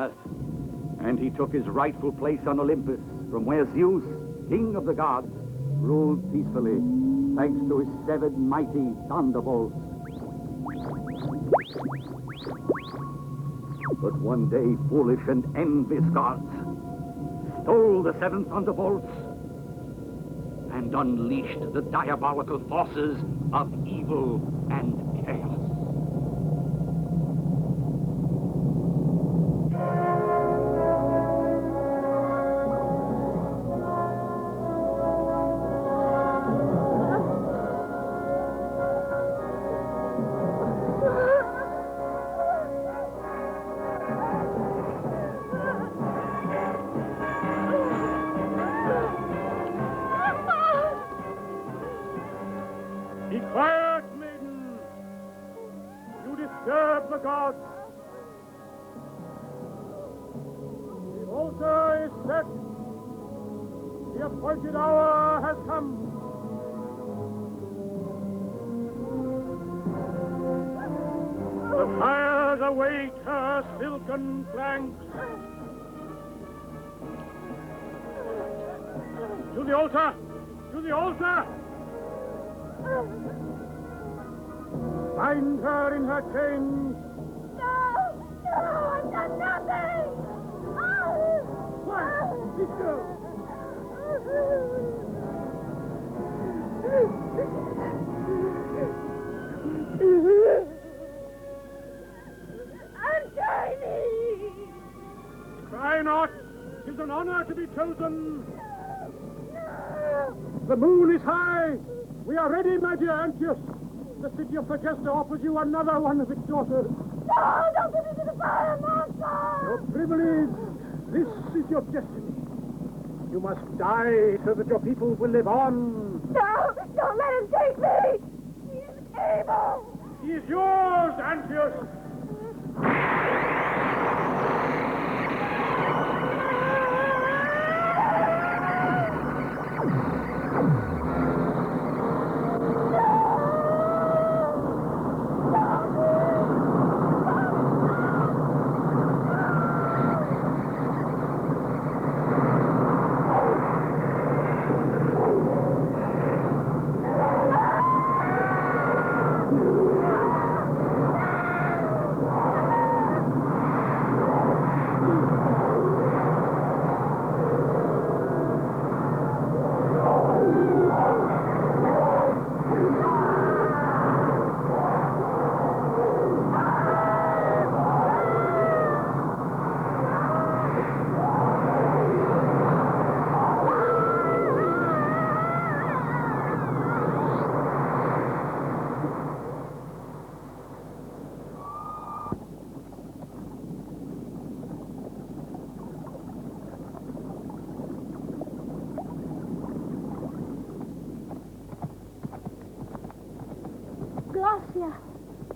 And he took his rightful place on Olympus, from where Zeus, king of the gods, ruled peacefully, thanks to his 7 mighty thunderbolts. But one day, foolish and envious gods stole the 7 thunderbolts and unleashed the diabolical forces of evil and chaos. To the altar! To the altar! Bind her in her chains! No! No! I've done nothing! Quiet! Be still! Cry not! 'Tis an honor to be chosen! The moon is high! We are ready, my dear Antiochus! The city of Segesta offers you another one of its daughters! No! Don't give me to the fire monster! Your privilege! This is your destiny! You must die so that your people will live on! No! Don't let him take me! He is evil! He is yours, Antiochus!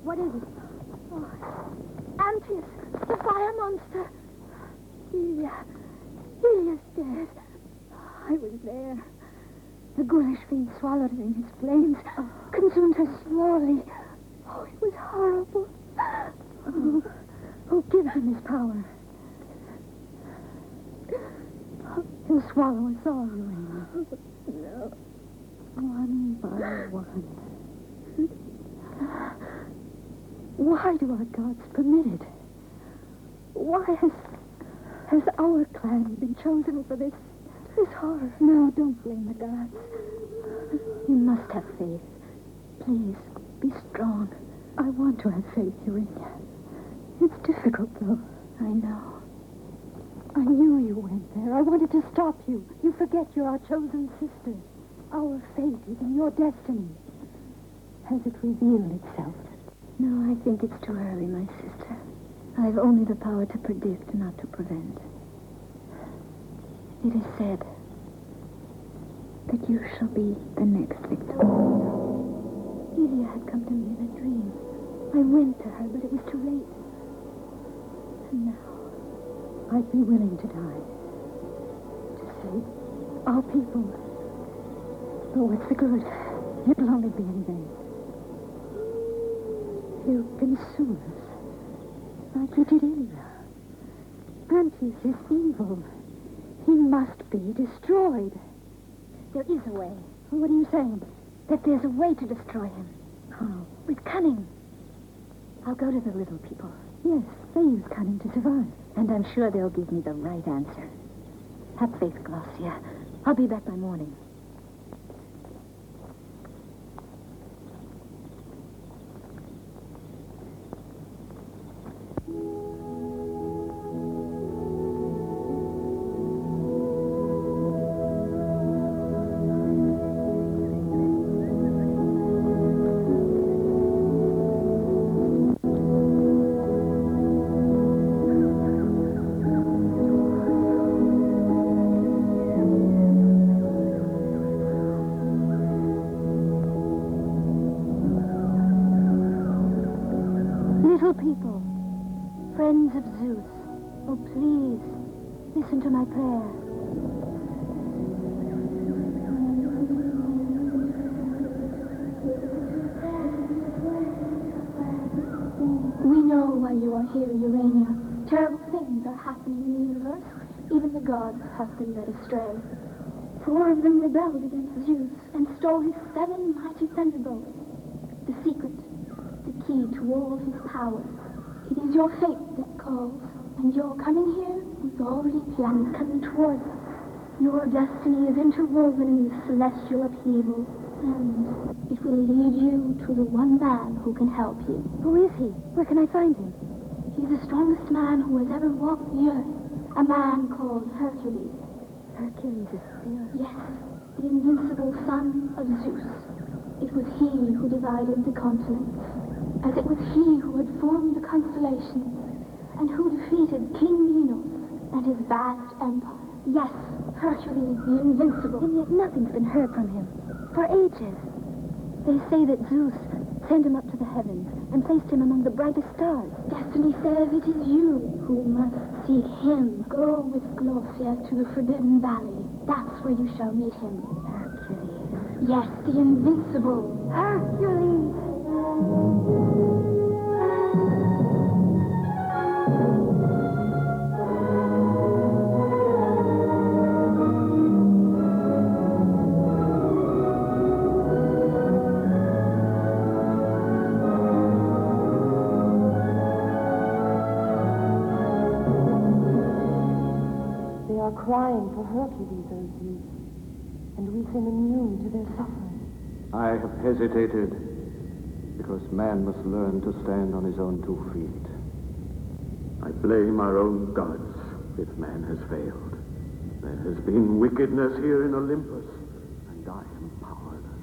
What is it? Oh, Antiochus, the fire monster. Helia's dead. I was there. The ghoulish fiend swallowed her in his flames, consumed her slowly. Oh, it was horrible. Oh, give him his power. He'll swallow us all, Urania. No. One by one. Why do our gods permit it? Why has our clan been chosen for this horror? No, don't blame the gods. You must have faith. Please, be strong. I want to have faith, Urania. It's difficult, though. I know. I knew you went there. I wanted to stop you. You forget you're our chosen sister. Our fate is in your destiny. Has it revealed itself? No, I think it's too early, my sister. I've only the power to predict, not to prevent. It is said that you shall be the next victim. Helia had come to me in a dream. I went to her, but it was too late. And now, I'd be willing to die. To save our people. But what's the good? It'll only be in vain. You consume us, like you did Ilia. Hercules is evil. He must be destroyed. There is a way. What are you saying? That there's a way to destroy him. How? With cunning. I'll go to the little people. Yes, they use cunning to survive. And I'm sure they'll give me the right answer. Have faith, Glossia. I'll be back by morning. Little people, friends of Zeus, oh please, listen to my prayer. We know why you are here, Urania. Terrible things are happening in the universe. Even the gods have been led astray. 4 of them rebelled against Zeus and stole his 7 mighty thunderbolts. The secret, the key to all his power. It is your fate that calls, and your coming here was already planned coming towards us. Your destiny is interwoven in the celestial upheaval, and it will lead you to the one man who can help you. Who is he? Where can I find him? He's the strongest man who has ever walked the earth. A man called Hercules. Hercules is still... Yes, the invincible son of Zeus. It was he who divided the continents, as it was he who had formed the constellations, and who defeated King Minos and his vast empire. Yes, Hercules the Invincible. And yet nothing's been heard from him for ages. They say that Zeus sent him up to the heavens and placed him among the brightest stars. Destiny says it is you who must seek him. Go with Glossia to the Forbidden Valley. That's where you shall meet him. Hercules. Yes, the Invincible. Hercules! Crying for Hercules, O Zeus, and we seem immune to their suffering. I have hesitated because man must learn to stand on his own 2 feet. I blame our own gods if man has failed. There has been wickedness here in Olympus, and I am powerless.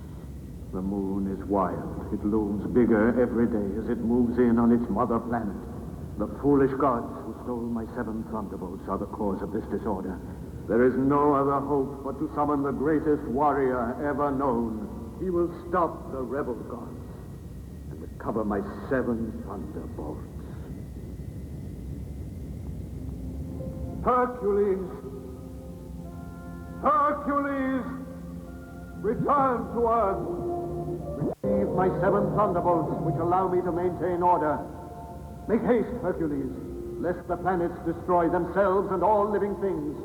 The moon is wild. It looms bigger every day as it moves in on its mother planet. The foolish gods who stole my 7 thunderbolts are the cause of this disorder. There is no other hope but to summon the greatest warrior ever known. He will stop the rebel gods and recover my 7 thunderbolts. Hercules! Hercules! Return to Earth! Receive my 7 thunderbolts, which allow me to maintain order. Make haste, Hercules, lest the planets destroy themselves and all living things.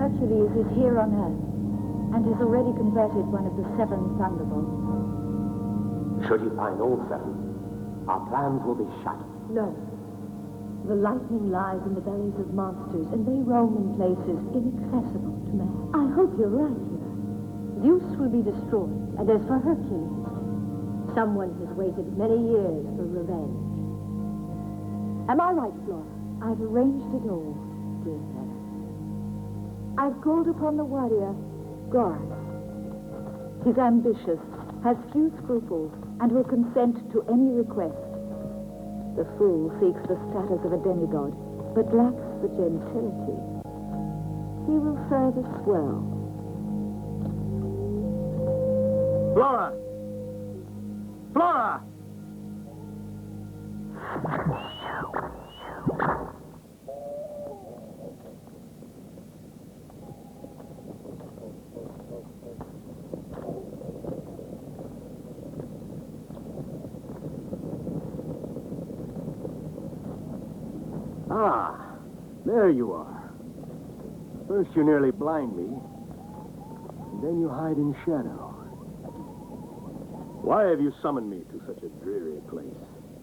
Hercules is here on Earth and has already converted one of the 7 thunderbolts. Should you find all 7, our plans will be shattered. No. The lightning lies in the bellies of monsters, and they roam in places inaccessible to man. I hope you're right here. Zeus will be destroyed, and as for Hercules, someone has waited many years for revenge. Am I right, Flora? I've arranged it all, dear Hera. I've called upon the warrior, Goran. He's ambitious, has few scruples, and will consent to any request. The fool seeks the status of a demigod, but lacks the gentility. He will serve us well. Flora! Flora! Ah, there you are. First you nearly blind me, and then you hide in shadow. Why have you summoned me to such a dreary place?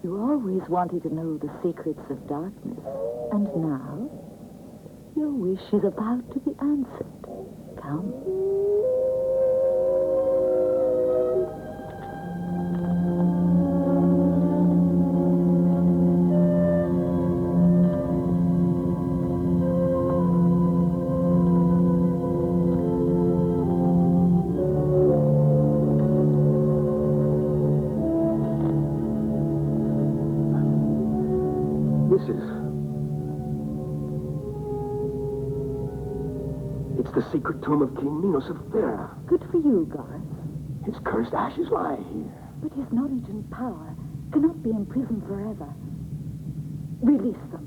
You always wanted to know the secrets of darkness, and now your wish is about to be answered. Come. It's the secret tomb of King Minos of Thera. Good for you, Garth. His cursed ashes lie here. But his knowledge and power cannot be imprisoned forever. Release them.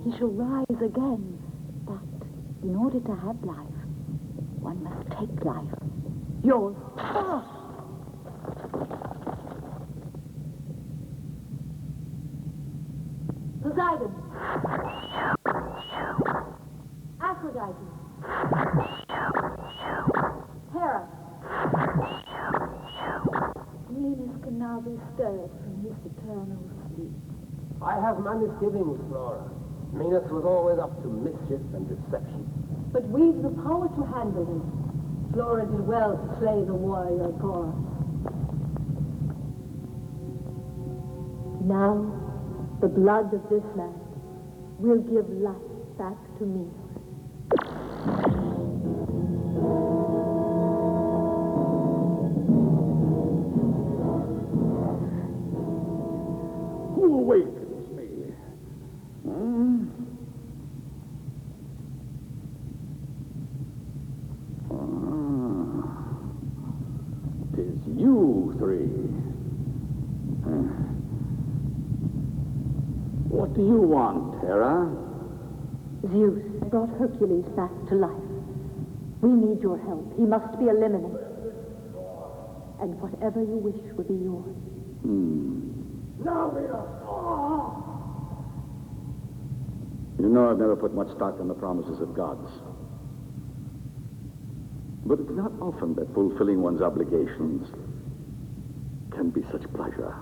He shall rise again. But in order to have life, one must take life. Yours. Ah! Poseidon. Aphrodite. Hera. Minos can now be stirred from his eternal sleep. I have my misgivings, Flora. Minos was always up to mischief and deception. But we've the power to handle him. Flora did well to slay the warrior Goran. Now, the blood of this land will give life back to me. Who awakens me? Hmm? 'Tis you three. What do you want, Hera? Zeus brought Hercules back to life. We need your help. He must be eliminated. And whatever you wish will be yours. Now, Hera! You know I've never put much stock in the promises of gods. But it's not often that fulfilling one's obligations can be such pleasure.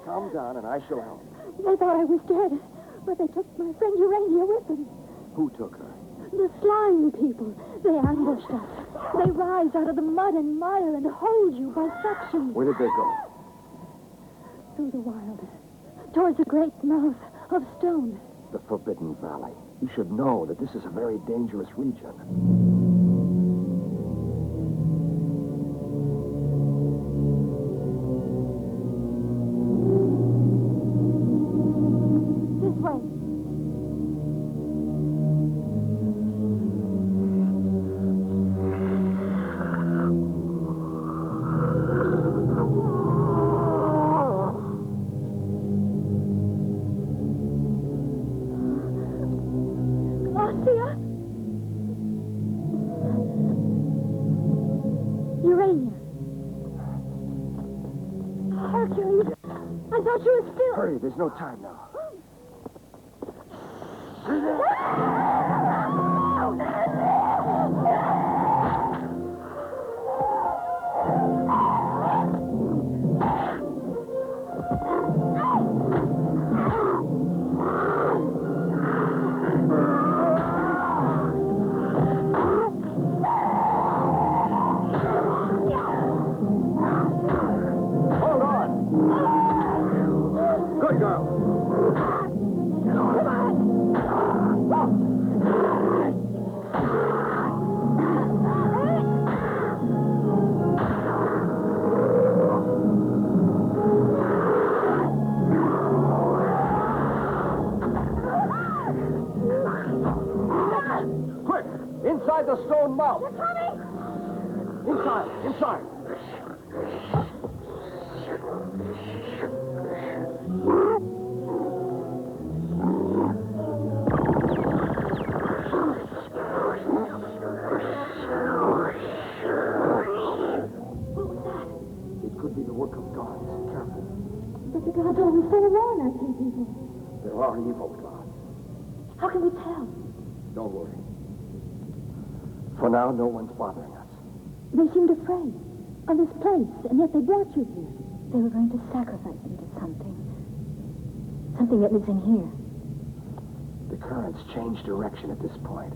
Calm down, and I shall help. They thought I was dead, but they took my friend Urania with them. Who took her? The slime people. They ambushed us. They rise out of the mud and mire and hold you by suction. Where did they go? Through the wild, towards the great mouth of stone. The Forbidden Valley. You should know that this is a very dangerous region. Urania. Hercules, I thought you were still... Hurry, there's no time now. Inside the stone mouth. They're coming! Inside. It could be the work of gods. Careful. But the gods always forewarn our two people. There are evil gods. How can we tell? Don't worry. For now, no one's bothering us. They seemed afraid of this place, and yet they brought you here. They were going to sacrifice me to something. Something that lives in here. The currents change direction at this point.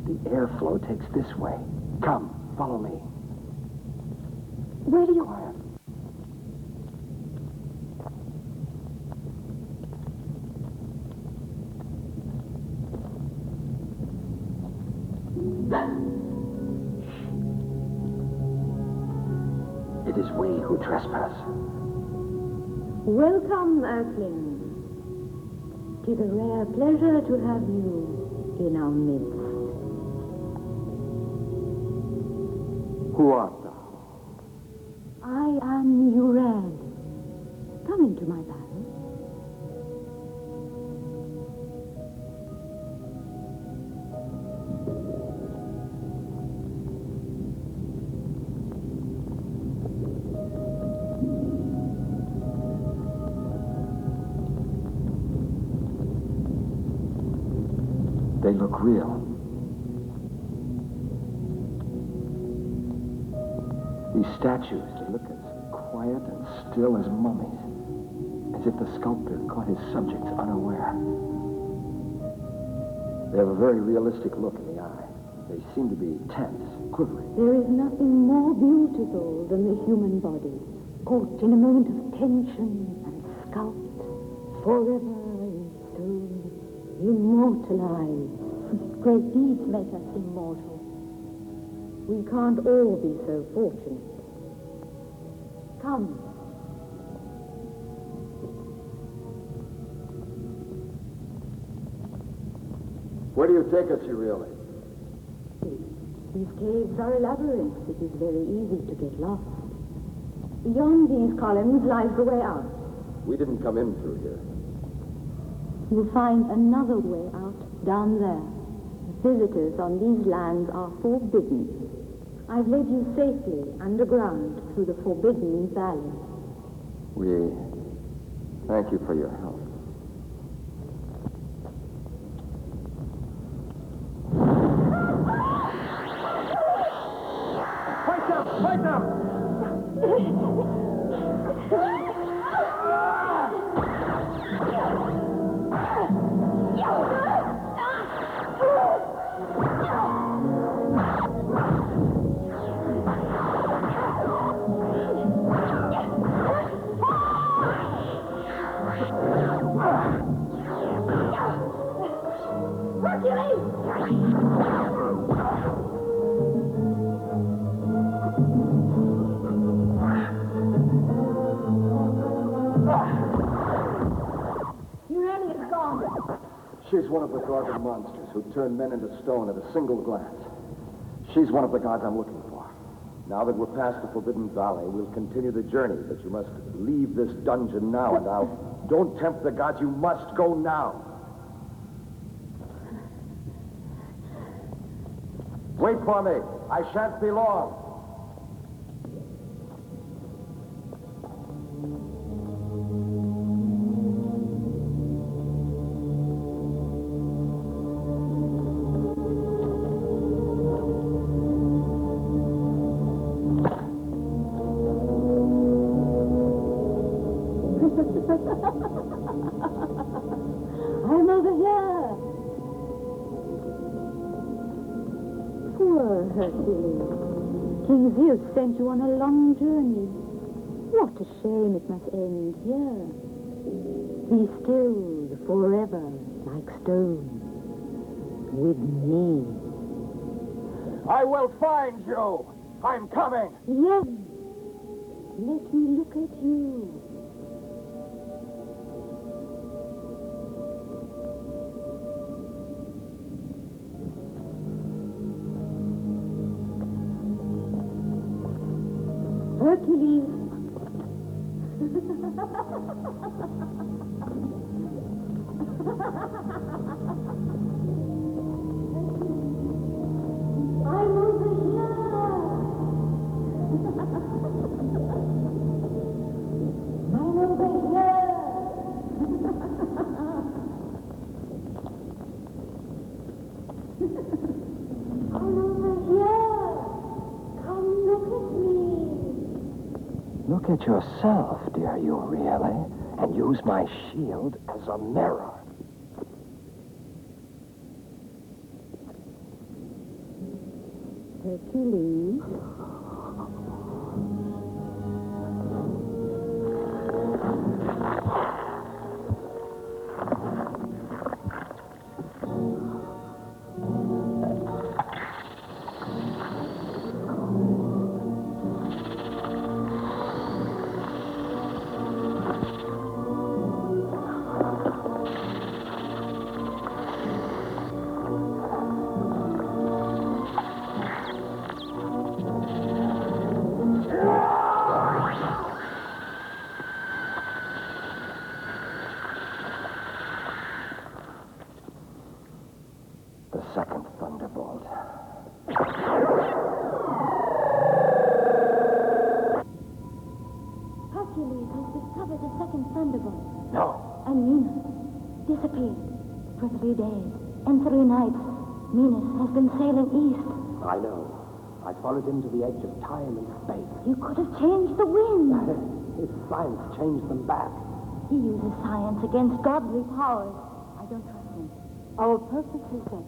The airflow takes this way. Come, follow me. Where do you... Quiet. who trespass. Welcome, Earthlings. 'Tis a rare pleasure to have you in our midst. Who art thou? I am Urad. Come into my palace. They look real. These statues, they look as quiet and still as mummies, as if the sculptor caught his subjects unaware. They have a very realistic look in the eye. They seem to be tense, quivering. There is nothing more beautiful than the human body, caught in a moment of tension and sculpted, forever in stone, immortalized. Great deeds make us immortal. We can't all be so fortunate. Come. Where do you take us, Urad? These caves are a labyrinth. It is very easy to get lost. Beyond these columns lies the way out. We didn't come in through here. You'll find another way out down there. Visitors on these lands are forbidden. I've led you safely underground through the Forbidden Valley. We thank you for your help. Fight them! Fight them! She's one of the Gorgon monsters who turn men into stone at a single glance. She's one of the gods I'm looking for. Now that we're past the Forbidden Valley, we'll continue the journey, but you must leave this dungeon now, and now, don't tempt the gods. You must go now. Wait for me. I shan't be long. I'm over here. Poor Hercules. King Zeus sent you on a long journey. What a shame it must end here. Be still forever like stone with me. I will find you. I'm coming. Yes. Let me look at you. Hercules. I'm over here. I'm over here. I'm over here. Come look at me. Look at yourself, dear Urad, and use my shield as a mirror. Hercules. thunderbolt. No. And Minos disappeared for 3 days and 3 nights. Minos has been sailing east. I know. I followed him to the edge of time and space. You could have changed the wind. His science changed them back. He uses science against godly powers. I don't trust him. Our purpose is set.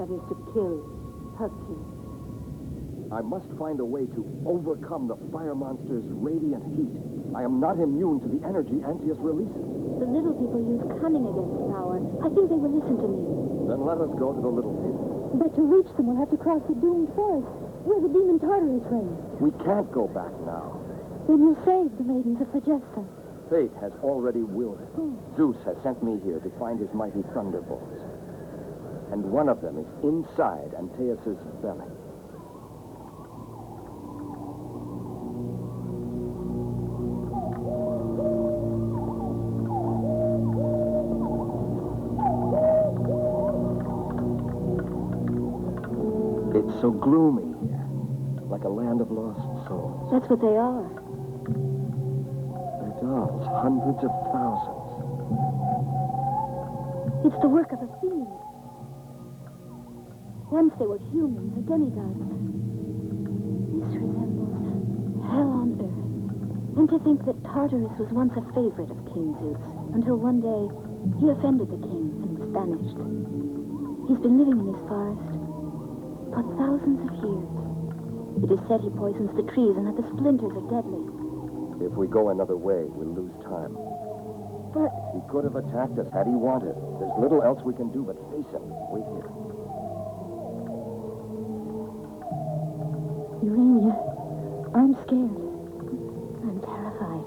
That is to kill Hercules. I must find a way to overcome the fire monster's radiant heat. I am not immune to the energy Antaeus releases. The little people use cunning against power. I think they will listen to me. Then let us go to the little people. But to reach them, we'll have to cross the doomed forest, where the demon Tartarus reigns. We can't go back now. Then you'll save the maidens of Segesta. Fate has already willed it. Zeus has sent me here to find his mighty thunderbolts. And one of them is inside Antaeus' belly. It's so gloomy here, like a land of lost souls. That's what they are. They're dolls, hundreds of thousands. It's the work of a fiend. Once they were humans, or demigods. This resembles hell on earth. And to think that Tartarus was once a favorite of King Zeus, until one day he offended the king and was banished. He's been living in this forest for thousands of years. It is said he poisons the trees and that the splinters are deadly. If we go another way, we'll lose time. But He could have attacked us had he wanted. There's little else we can do but face him. Wait here. Urania, I'm scared. I'm terrified.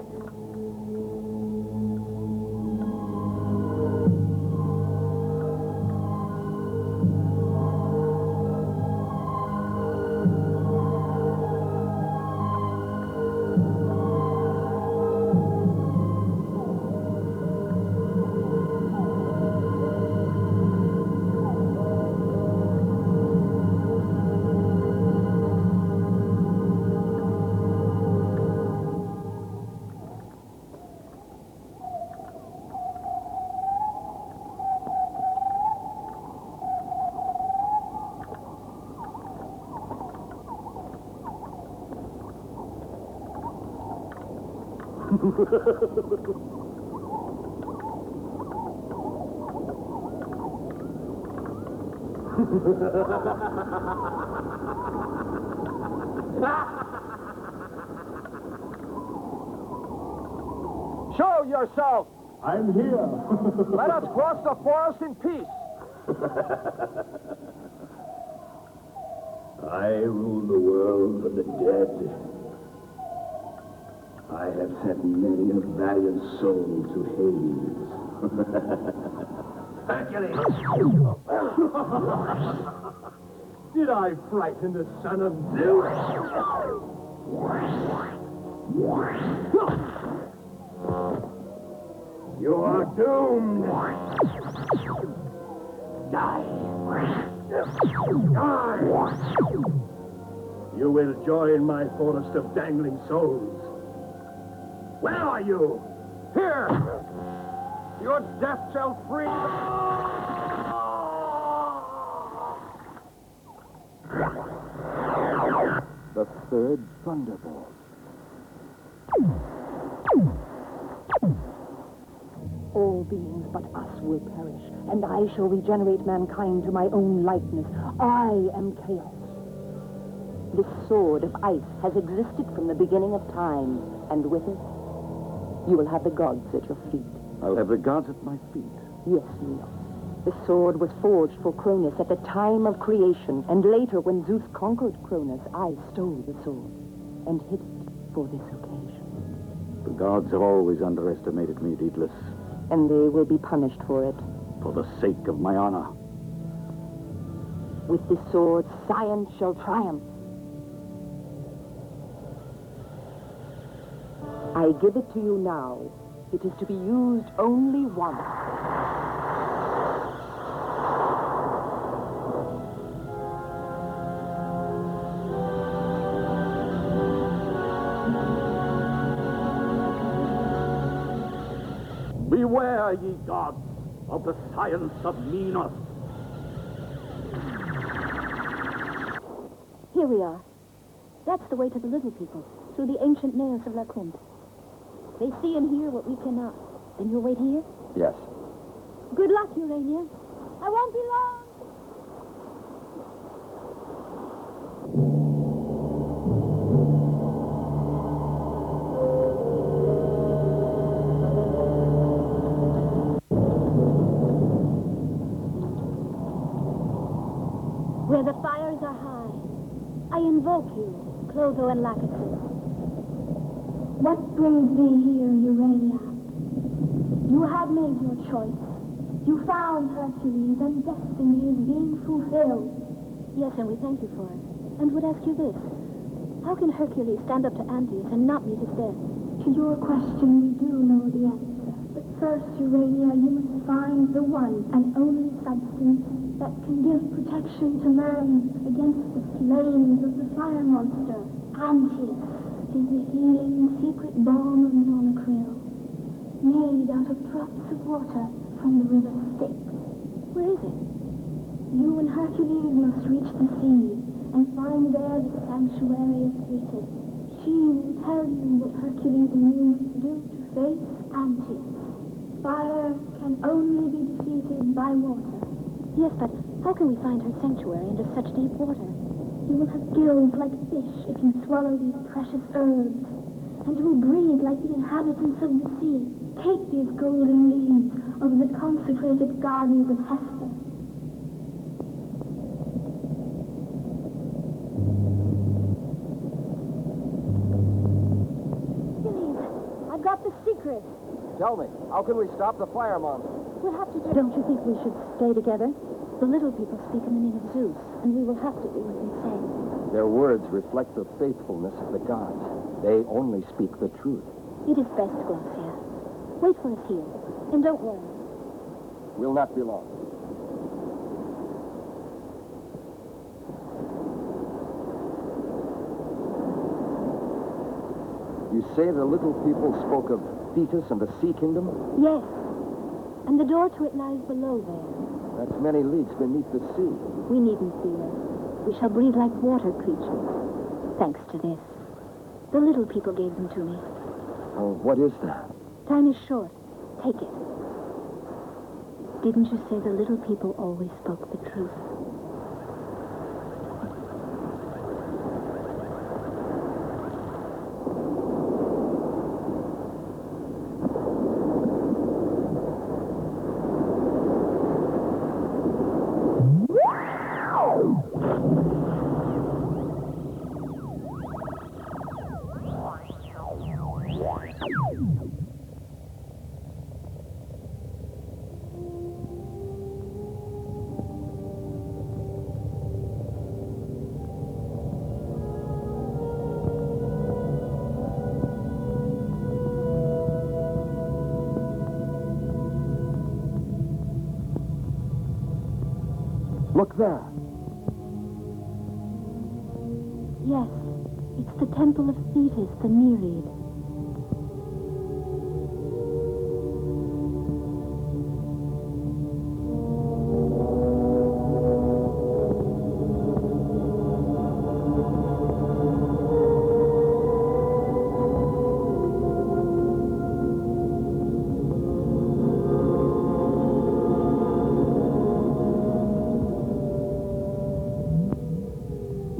Show yourself! I'm here. Let us cross the forest in peace. I rule the world for the dead. I have sent many a valiant soul to Hades. Hercules! Did I frighten the son of Zeus? You are doomed! Die! Die! You will join my forest of dangling souls. Where are you? Here! Your death shall free... The third thunderbolt. All beings but us will perish, and I shall regenerate mankind to my own likeness. I am chaos. This sword of ice has existed from the beginning of time, and with it, you will have the gods at your feet. I'll have the gods at my feet. Yes, Minos. The sword was forged for Cronus at the time of creation, and later, when Zeus conquered Cronus, I stole the sword and hid it for this occasion. The gods have always underestimated me, Daedalus. And they will be punished for it. For the sake of my honor. With this sword, science shall triumph. I give it to you now. It is to be used only once. Beware, ye gods, of the science of Minos. Here we are. That's the way to the little people, through the ancient nails of Lacombe. They see and hear what we cannot. Then you'll wait here? Yes. Good luck, Urania. I won't be long. Where the fires are high, I invoke you, Clotho and Lachesis. What brings thee here, Urania? You have made your choice. You found Hercules, and destiny is being fulfilled. Yes, and we thank you for it. And would ask you this. How can Hercules stand up to Antaeus and not meet his death? To your question, we do know the answer. But first, Urania, you must find the one and only substance that can give protection to man against the flames of the fire monster. Antaeus is the healing secret balm of Zonocryl, made out of drops of water from the river Styx. Where is it? You and Hercules must reach the sea and find there the sanctuary of Thetis. She will tell you what Hercules and you must do to face Antaeus. Fire can only be defeated by water. Yes, but how can we find her sanctuary under such deep water? You will have gills like fish if you swallow these precious herbs, and you will breathe like the inhabitants of the sea. Take these golden leaves of the consecrated gardens of Hesper. I've got the secret. Tell me, how can we stop the fire monster? We'll have to do... Don't you think we should stay together? The little people speak in the name of Zeus, and we will have to do what they say. Their words reflect the faithfulness of the gods. They only speak the truth. It is best, Glaucia. Wait for us here, and don't worry. We'll not be long. You say the little people spoke of Thetis and the Sea Kingdom? Yes, and the door to it lies below there. That's many leagues beneath the sea. We needn't fear. We shall breathe like water creatures, thanks to this. The little people gave them to me. Oh, what is that? Time is short. Take it. Didn't you say the little people always spoke the truth? Look there. Yes, it's the temple of Thetis, the Nereid.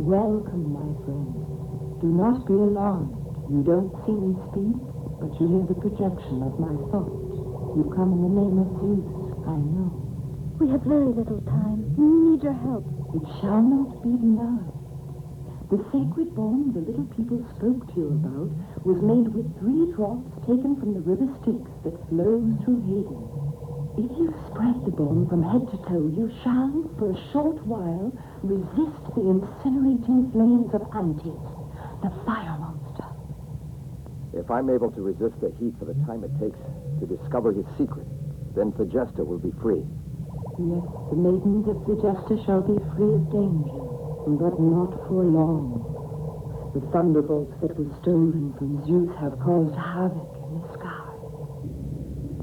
Welcome, my friend. Do not be alarmed. You don't see me speak, but you hear the projection of my thought. You come in the name of Zeus, I know. We have very little time. We need your help. It shall not be denied. The sacred bomb the little people spoke to you about was made with 3 drops taken from the river Styx that flows through Hades. If you spread the bomb from head to toe, you shall, for a short while, resist the incinerating flames of Antaeus, the fire monster. If I'm able to resist the heat for the time it takes to discover his secret, then Thegesta will be free. Yes, the maidens of Thegesta shall be free of danger, but not for long. The thunderbolts that were stolen from Zeus have caused havoc in the sky.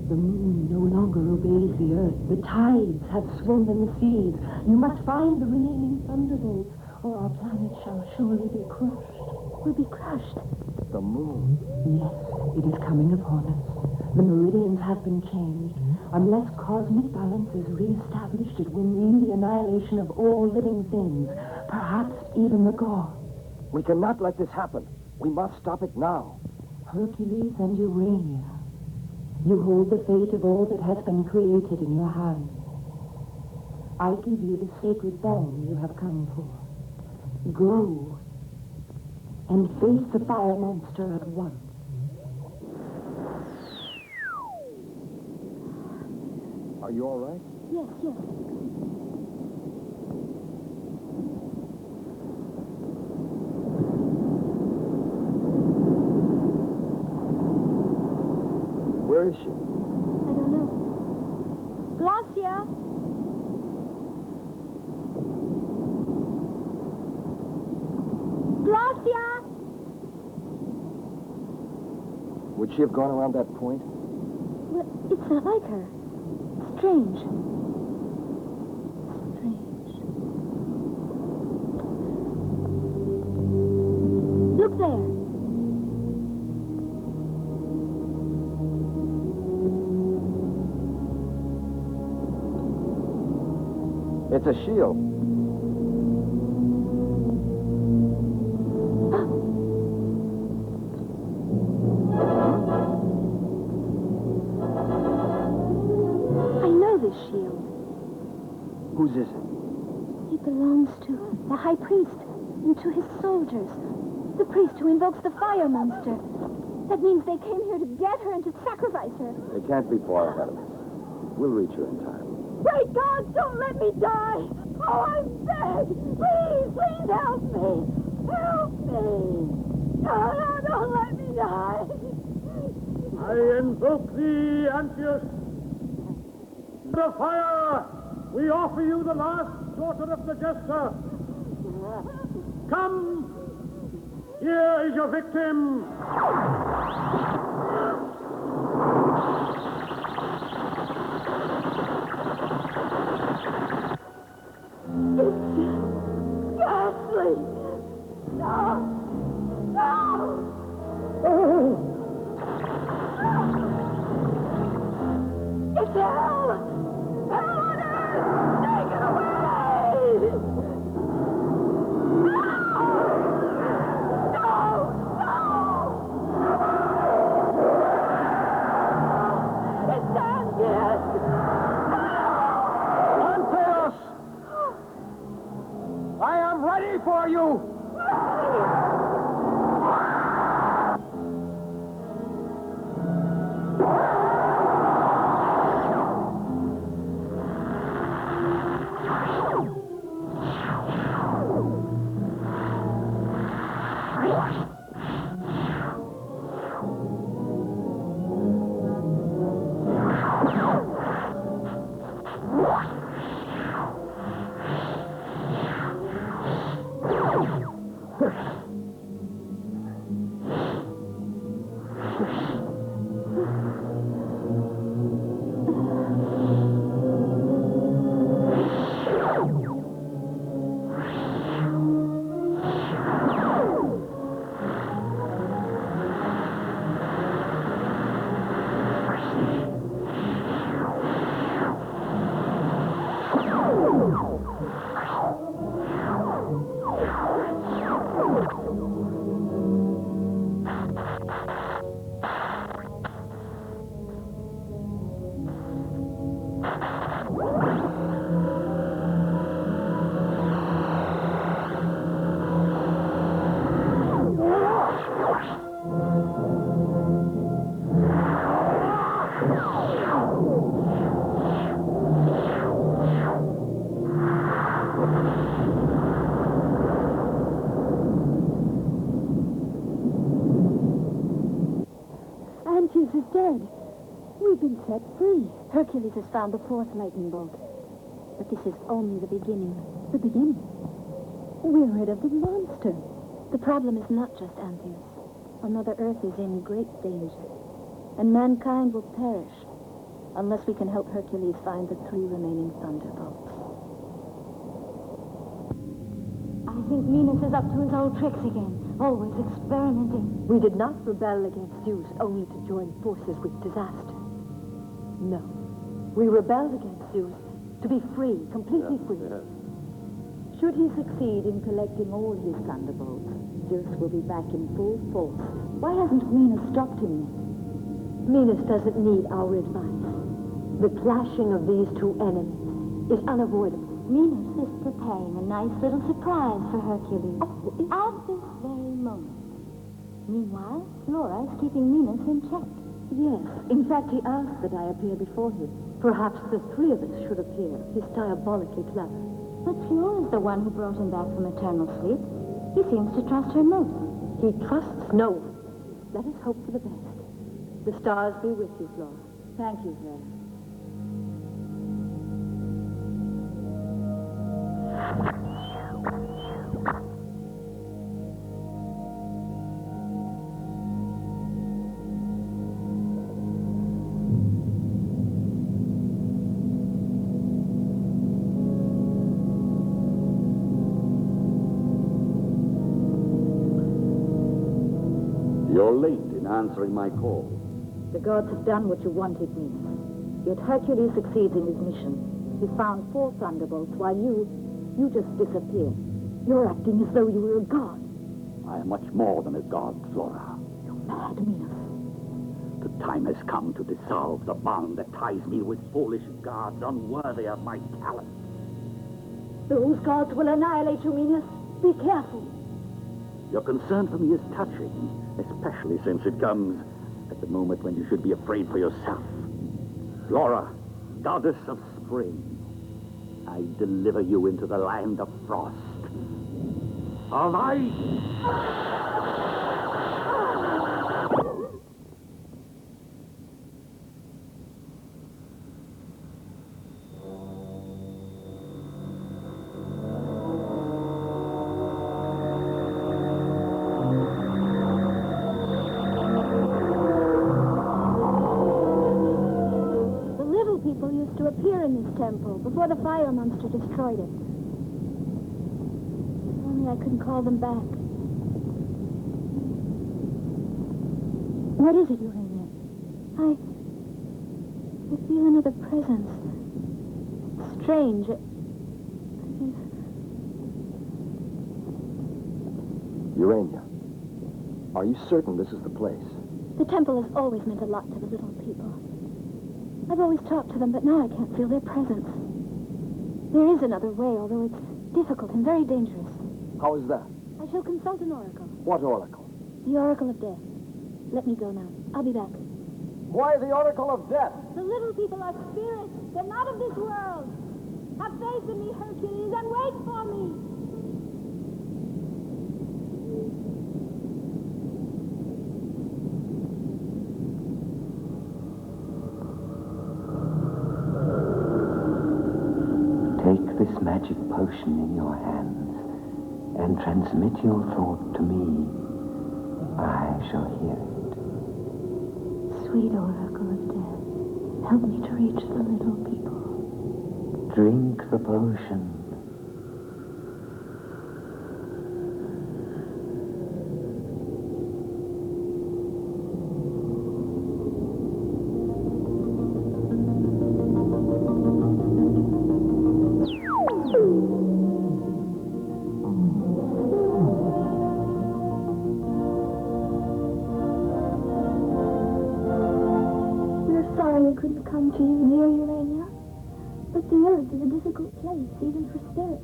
The moon no longer obeys the earth. The tides have swollen the seas. You must find the remaining thunderbolts, or our planet shall surely be crushed. We'll be crushed. The moon. Yes, it is coming upon us. The meridians have been changed. Unless cosmic balance is reestablished, it will mean the annihilation of all living things, perhaps even the gods. We cannot let this happen. We must stop it now. Hercules and Urania, you hold the fate of all that has been created in your hands. I give you the sacred bone you have come for. Go and face the fire monster at once. Are you all right? Yes, yes. Where is she? I don't know. Glacia! Glacia! Would she have gone around that point? Well, it's not like her. Strange. Strange. Look there. It's a shield. I know this shield. Whose is it? It belongs to the high priest and to his soldiers. The priest who invokes the fire monster. That means they came here to get her and to sacrifice her. They can't be far ahead of us. We'll reach her in time. Great God, don't let me die! Oh, I beg! Please, please help me! Help me! No, don't let me die! I invoke thee, Antius. The fire! We offer you the last daughter of the jester. Come! Here is your victim. It's ghastly! No! No! It's hell! Hell on earth! Take it away! No! It's Angus! Antaeus! I am ready for you! Antaeus is dead. We've been set free. Hercules has found the fourth lightning bolt. But this is only the beginning. The beginning? We're rid of the monster. The problem is not just Antaeus. Our Mother Earth is in great danger. And mankind will perish Unless we can help Hercules find the 3 remaining thunderbolts. I think Minos is up to his old tricks again, always experimenting. We did not rebel against Zeus only to join forces with disaster. No. We rebelled against Zeus to be free, completely free. Should he succeed in collecting all his thunderbolts, Zeus will be back in full force. Why hasn't Minos stopped him yet? Minos doesn't need our advice. The clashing of these 2 enemies is unavoidable. Minos is preparing a nice little surprise for Hercules. Oh, at this very moment. Meanwhile, Flora is keeping Minos in check. yes. In fact, he asked that I appear before him. Perhaps the 3 of us should appear. He's diabolically clever. But Flora's the one who brought him back from eternal sleep. He seems to trust her most. He trusts no one. Let us hope for the best. The stars be with you, Flora. Thank you, Vera. You're late in answering my call. The gods have done what you wanted, Minos. Yet Hercules succeeds in his mission. He found 4 thunderbolts while you just disappeared. You're acting as though you were a god. I am much more than a god, Flora. You're mad, Minos. The time has come to dissolve the bond that ties me with foolish gods unworthy of my talent. Those gods will annihilate you, Minos. Be careful. Your concern for me is touching, especially since it comes at the moment when you should be afraid for yourself. Flora, goddess of spring, I deliver you into the land of frost. Of ice! To appear in this temple before the fire monster destroyed it. If only I couldn't call them back. What is it, Urania? I feel another presence. It's strange. Urania, are you certain this is the place? The temple has always meant a lot to the little people. I've always talked to them, but now I can't feel their presence. There is another way, although it's difficult and very dangerous. How is that? I shall consult an oracle. What oracle? The Oracle of Death. Let me go now. I'll be back. Why the Oracle of Death? The little people are spirits. They're not of this world. Have faith in me, Hercules, and wait for me. Take this magic potion in your hands and transmit your thought to me. I shall hear it. Sweet Oracle of Death, help me to reach the little people. Drink the potion. Couldn't come to you near Urania, but the earth is a difficult place, even for spirits.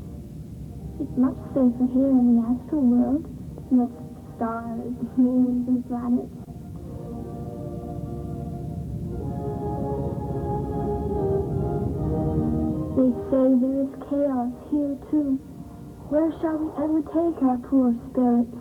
It's much safer here in the astral world, next to stars, moons, and planets. They say there is chaos here, too. Where shall we ever take our poor spirits?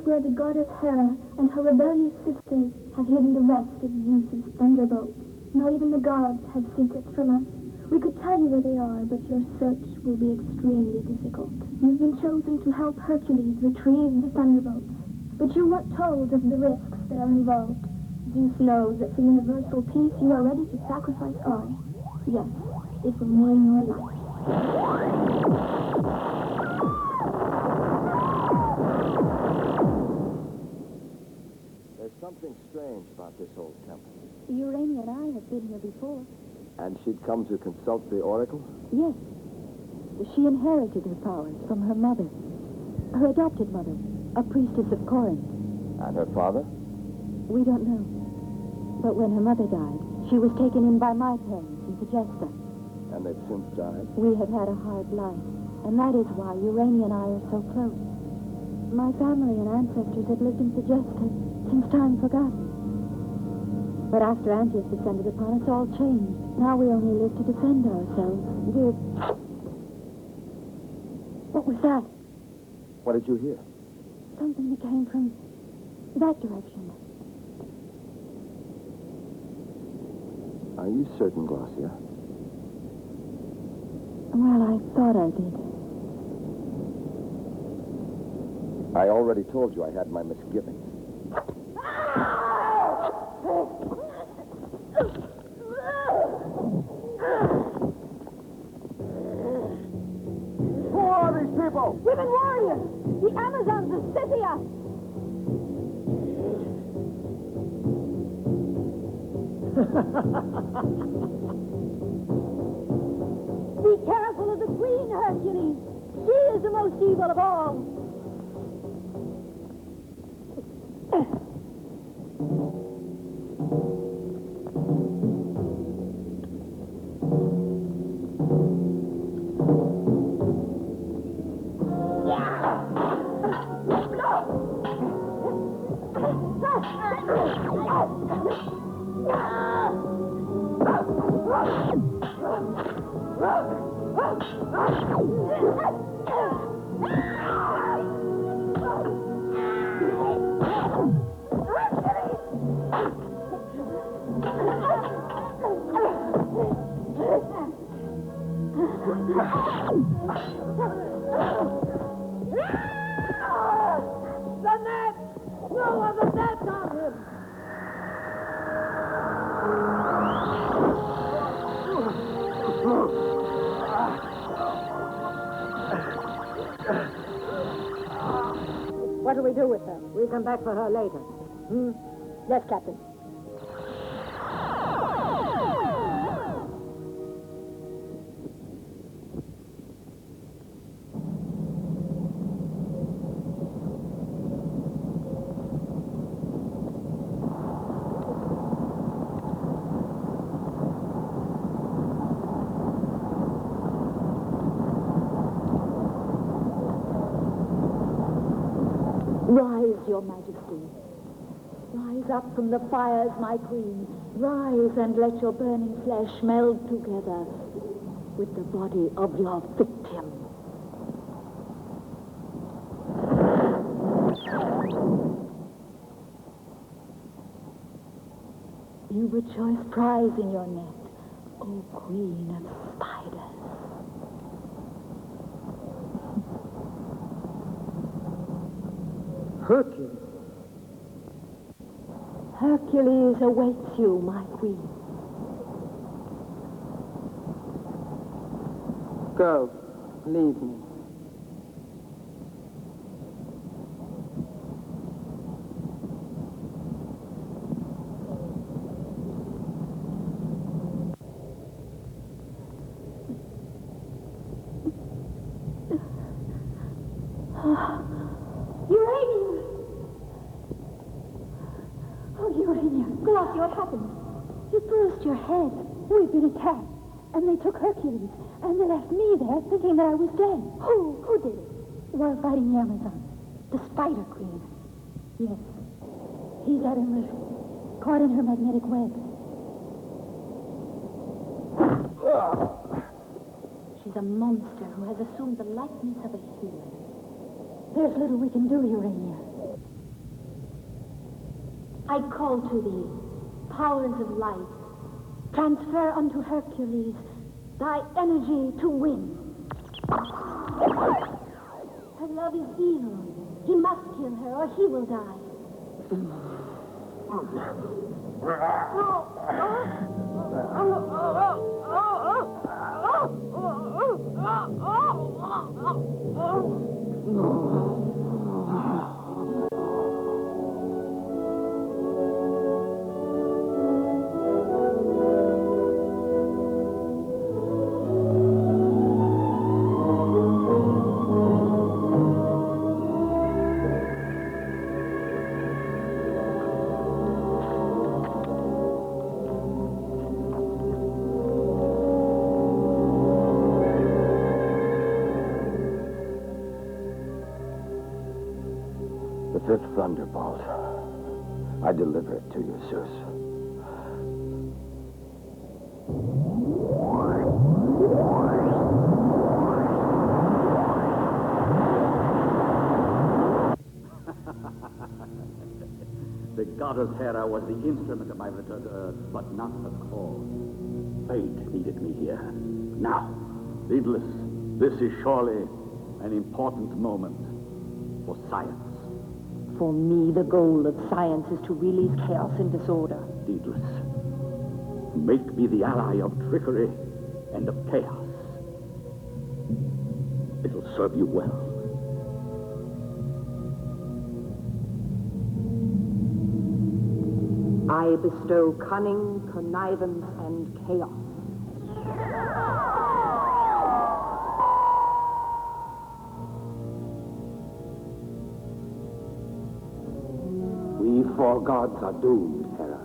where the goddess Hera and her rebellious sisters have hidden the rest of Zeus's thunderbolts. Not even the gods have secrets from us. We could tell you where they are, but your search will be extremely difficult. You've been chosen to help Hercules retrieve the thunderbolts, but you weren't told of the risks that are involved. Zeus knows that for universal peace you are ready to sacrifice all. Yes, it will mean your life. There's something strange about this old temple. Urania and I have been here before. And she'd come to consult the oracle? Yes. She inherited her powers from her mother, her adopted mother, a priestess of Corinth. And her father? We don't know. But when her mother died, she was taken in by my parents in Segesta. And they've since died? We have had a hard life, and that is why Urania and I are so close. My family and ancestors have lived in Segesta since time forgotten. But after Antius descended upon us, all changed. Now we only live to defend ourselves. What was that? What did you hear? Something that came from that direction. Are you certain, Glossia? Well, I thought I did. I already told you I had my misgivings. Who are these people? Women warriors! The Amazons of Scythia! Be careful of the queen, Hercules. She is the most evil of all. What do we do with her? We come back for her later. Yes, Captain. Rise, your majesty. Rise up from the fires, my queen. Rise and let your burning flesh meld together with the body of your victim. You were choice prize in your net, O queen of spiders. Hercules. Hercules awaits you, my queen. Go. Leave me. Urania! Oh, Urania. Glossia, what happened? You bruised your head. We've been attacked. And they took Hercules. And they left me there thinking that I was dead. Who did it? While fighting the Amazon. The Spider Queen. Yes. He's at her mercy. Caught in her magnetic web. She's a monster who has assumed the likeness of a human. There's little we can do, Urania. I call to thee, powers of light, transfer unto Hercules thy energy to win. Her love is evil. He must kill her or he will die. The fifth thunderbolt. I deliver it to you, Zeus. The goddess Hera was the instrument of my return to Earth, but not the cause. Fate needed me here. Now, Daedalus, this is surely an important moment for science. For me, the goal of science is to release chaos and disorder. Daedalus, make me the ally of trickery and of chaos. It'll serve you well. I bestow cunning, connivance, and chaos. We four gods are doomed, Hera.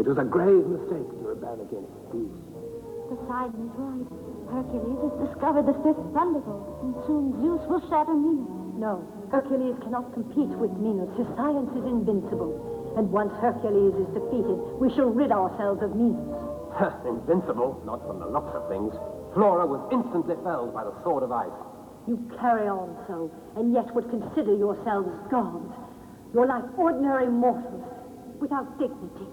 It was a grave mistake to rebel against Zeus. Poseidon is right. Hercules has discovered the fifth thunderbolt, and soon Zeus will shatter Minos. No, Hercules cannot compete with Minos. His science is invincible. And once Hercules is defeated, we shall rid ourselves of Minos. Invincible, not from the looks of things. Flora was instantly felled by the sword of ice. You carry on so, and yet would consider yourselves gods. You're like ordinary mortals, without dignity.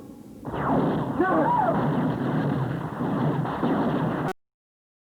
No!